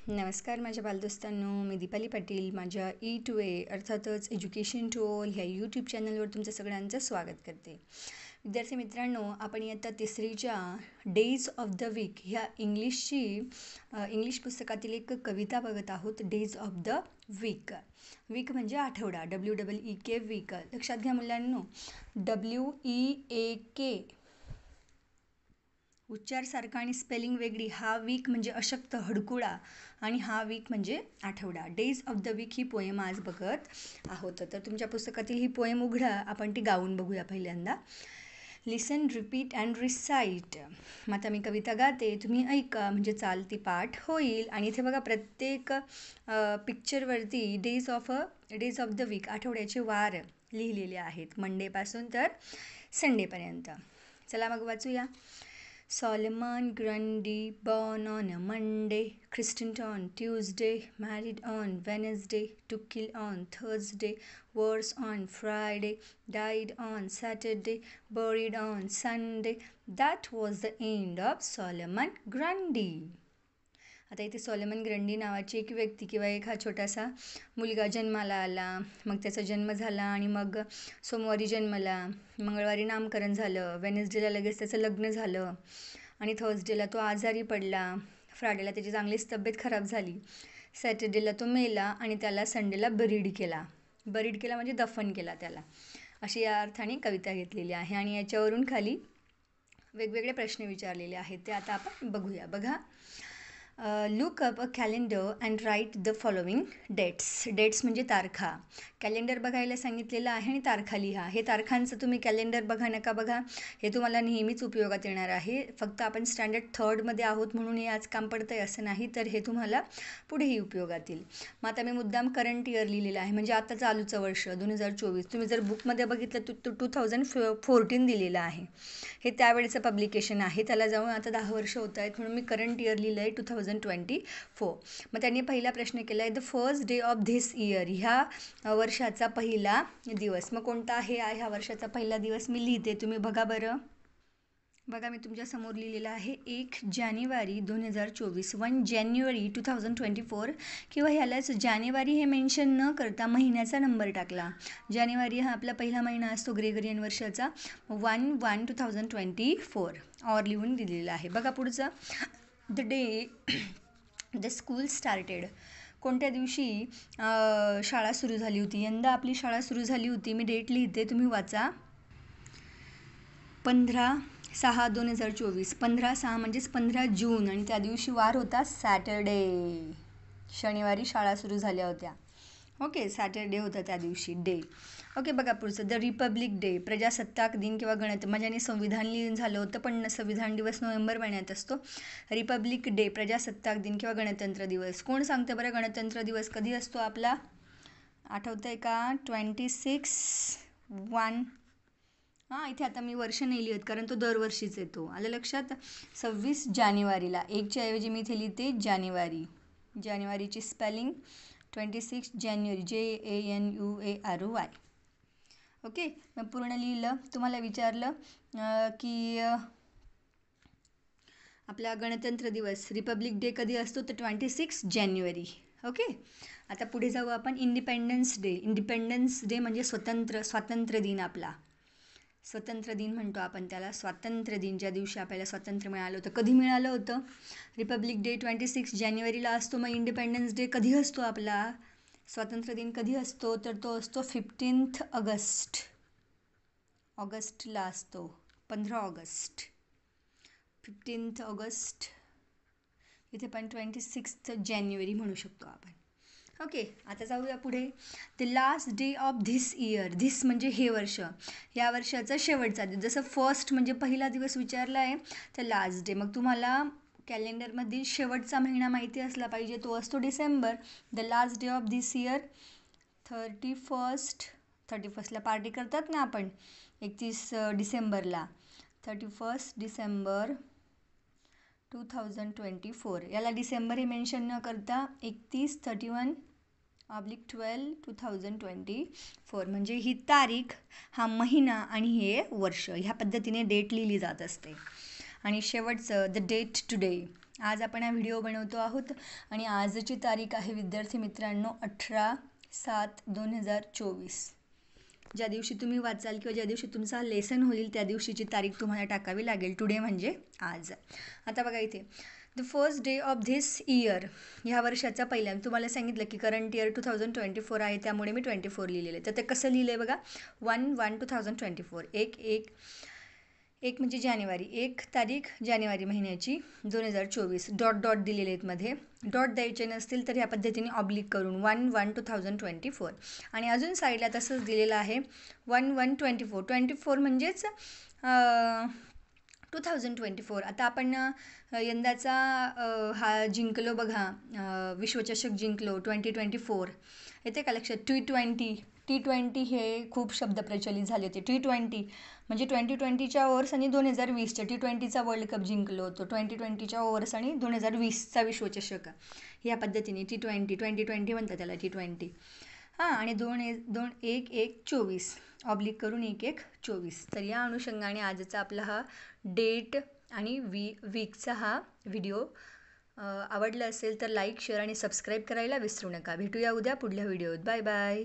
नमस्कार माझ्या बालदोस्तांनो, मी दीपाली पाटील माझ्या E2A अर्थातच एज्युकेशन टू ऑल ह्या यूट्यूब चॅनलवर तुमचं सगळ्यांचं स्वागत करते. विद्यार्थी मित्रांनो, आपण इयत्ता तिसरीच्या डेज ऑफ द वीक ह्या इंग्लिश पुस्तकातील एक कविता बघत आहोत. Days of the week. Week म्हणजे आठवडा, WEEK वीक. लक्षात घ्या मुलांनो, WEAK उच्चार सारखा आणि स्पेलिंग वेगळी. हा वीक म्हणजे अशक्त, हडकुळा, आणि हा वीक म्हणजे आठवडा. डेज ऑफ द वीक ही पोएम आज बघत आहोत. तर तुमच्या पुस्तकातील ही पोएम उघडा, आपण ती गाऊन बघूया पहिल्यांदा. लिसन, रिपीट अँड रिसाईट. मग आता मी कविता गाते, तुम्ही ऐका, म्हणजे चालती पाठ होईल. आणि इथे बघा, प्रत्येक पिक्चरवरती डेज ऑफ द वीक आठवड्याचे वार लिहिलेले आहेत, मंडेपासून तर संडेपर्यंत. चला मग वाचूया. Solomon Grundy, born on a Monday, christened on Tuesday, married on Wednesday, took kill on Thursday, was on Friday, died on Saturday, buried on Sunday. That was the end of Solomon Grundy. आता इथे Solomon Grundy नावाची एक व्यक्ती किंवा एक हा छोटासा मुलगा जन्माला आला. मग त्याचा जन्म झाला आणि मग सोमवारी जन्मला, मंगळवारी नामकरण झालं, वेनसडेला लगेच त्याचं लग्न झालं आणि थर्सडेला तो आजारी पडला, फ्रायडेला त्याची चांगलीच तब्येत खराब झाली, सॅटर्डेला तो मेला आणि त्याला संडेला बरीड केला म्हणजे दफन केला त्याला. अशी या अर्थाने कविता घेतलेली आहे आणि याच्यावरून खाली वेगवेगळे प्रश्न विचारलेले आहेत, ते आता आपण बघूया. बघा, look up a calendar and write the following dates. Dates म्हणजे तारखा. कॅलेंडर बघायला सांगितलेलं आहे आणि तारखा लिहा. हे तारखांचं तुम्ही कॅलेंडर बघा नका बघा, हे तुम्हाला नेहमीच उपयोगात येणार आहे. फक्त आपण स्टँडर्ड 3मध्ये आहोत म्हणून हे आज काम पडतं आहे असं नाही, तर हे तुम्हाला पुढेही उपयोगात येईल. मग आता मी मुद्दाम करंट इयर लिहिलेलं आहे, म्हणजे आता चालूचं वर्ष 2024. तुम्ही जर बुकमध्ये बघितलं तर 2014 दिलेलं आहे. हे त्यावेळेचं पब्लिकेशन आहे, त्याला जाऊन आता 10 वर्ष होत आहेत, म्हणून मी करंट इयर लिहिलं आहे 2024. मग त्यांनी पहिला प्रश्न केला आहे, the first day of this year. ह्या वर्षाचा पहिला दिवस. मग कोणता आहे ह्या वर्षाचा पहिला दिवस? मी लिहिते, तुम्ही बघा बरं. बघा, मी तुमच्यासमोर लिहिलेलं आहे 1 जानेवारी 2024, 1 जानेवारी 2024, किंवा ह्यालाच जानेवारी हे मेन्शन न करता महिन्याचा नंबर टाकला. जानेवारी हा आपला पहिला महिना असतो ग्रेगरियन वर्षाचा. 1/1/2024 ऑर लिहून दिलेला आहे. बघा पुढचं, the day the school started. कोणत्या दिवशी शाळा सुरू झाली होती? यंदा आपली शाळा सुरू झाली होती. मी डेट लिहिते, तुम्ही वाचा. 15/6/2024. 15/6 म्हणजेच 15 जून, आणि त्या दिवशी वार होता सॅटर्डे. शनिवारी शाळा सुरू झाल्या होत्या. ओके, सॅटर्डे होता त्या दिवशी डे. ओके, बघा पुढचं, द रिपब्लिक डे. प्रजासत्ताक दिन किंवा माझ्याने संविधान लिहून झालं होतं, पण संविधान दिवस नोव्हेंबर महिन्यात असतो. रिपब्लिक डे, प्रजासत्ताक दिन किंवा गणतंत्र दिवस. कोण सांगतं बरं, गणतंत्र दिवस कधी असतो आपला? आठवतं आहे का? 26/1. हां, इथे आता मी वर्ष नाही लिहित कारण तो दरवर्षीच येतो. आलं लक्षात? 26 जानेवारीला. 1च्या ऐवजी मी इथे लिहिते जानेवारी. जानेवारीची स्पेलिंग 26 जानेवारी, JANUARY. ओके, मग पूर्ण लिहिलं. तुम्हाला विचारलं की आपला गणतंत्र दिवस, रिपब्लिक डे कधी असतो? तर 26 जानेवारी. ओके, आता पुढे जाऊ आपण. Independence day. इंडिपेंडन्स डे म्हणजे स्वातंत्र्य दिन आपला. स्वतंत्र दिन म्हणतो आपण त्याला. स्वातंत्र्य दिन, ज्या दिवशी आपल्याला स्वातंत्र्य मिळालं होतं. कधी मिळालं होतं? रिपब्लिक डे 26 जानेवारीला असतो. मग इंडिपेंडन्स डे कधी असतो आपला? स्वातंत्र्य दिन कधी असतो? तर तो असतो 15 ऑगस्ट. ऑगस्टला असतो, 15 ऑगस्ट. 15 ऑगस्ट. इथे पण 26 जानेवारी म्हणू शकतो आपण. ओके, आता जाऊया पुढे. The last day of this year. This म्हणजे हे वर्ष, या वर्षाचा शेवटचा दिवस. जसं फर्स्ट म्हणजे पहिला दिवस विचारला आहे, तर लास्ट डे. मग तुम्हाला कॅलेंडरमधील शेवटचा महिना माहिती असला पाहिजे, तो असतो December. The last day of this year 31ला पार्टी करतात ना आपण, 31 डिसेंबरला. 31 डिसेंबर 2024. याला डिसेंबर हे मेन्शन न करता 31/12/2024 म्हणजे ही तारीख, हा महिना आणि हे वर्ष, ह्या पद्धतीने डेट लिहिली जात असते. आणि शेवटचं द डेट टुडे. आज आपण हा व्हिडिओ बनवतो आहोत आणि आजची तारीख आहे विद्यार्थी मित्रांनो 18/7/2024. ज्या दिवशी तुम्ही वाचाल किंवा ज्या दिवशी तुमचा लेसन होईल त्या दिवशीची तारीख तुम्हाला टाकावी लागेल. टुडे म्हणजे आज. आता बघा इथे the first day of this year, ह्या वर्षाचा पहिला. तुम्हाला सांगितलं की करंट इयर 2024 आहे, त्यामुळे मी 24 लिहिलेलं आहे. तर ते कसं लिहिलं आहे बघा, 1/1/2024. एक म्हणजे जानेवारी, 1 तारीख जानेवारी महिन्याची 2024. डॉट डॉट दिलेले आहेत मध्ये. डॉट द्यायचे नसतील तर ह्या पद्धतीने ऑब्लिक करून 1/1/2024. आणि अजून साईडला तसंच दिलेलं आहे 1/1/24. 24 म्हणजेच 2024. आता आपण यंदाचा हा जिंकलो बघा, विश्वचषक जिंकलो 2024. येते का लक्षात? T20 हे खूप शब्द प्रचलित झाले होते. T20 म्हणजे 2020च्या ओव्हर्स आणि 2020च्या T20चा वर्ल्ड कप जिंकलो होतो. 2020च्या ओव्हर्स आणि 2020चा विश्वचषक. ह्या पद्धतीने T20 म्हणतात त्याला T20. आणि 2/1/24 ऑब्लिक करून 1/1/24. तर या अनुषंगाने आजचा आपला हा डेट आणि वीकचा हा व्हिडिओ आवडला असेल तर लाईक, शेअर आणि सबस्क्राईब करायला विसरू नका. भेटूया उद्या पुढल्या व्हिडिओत. Bye bye.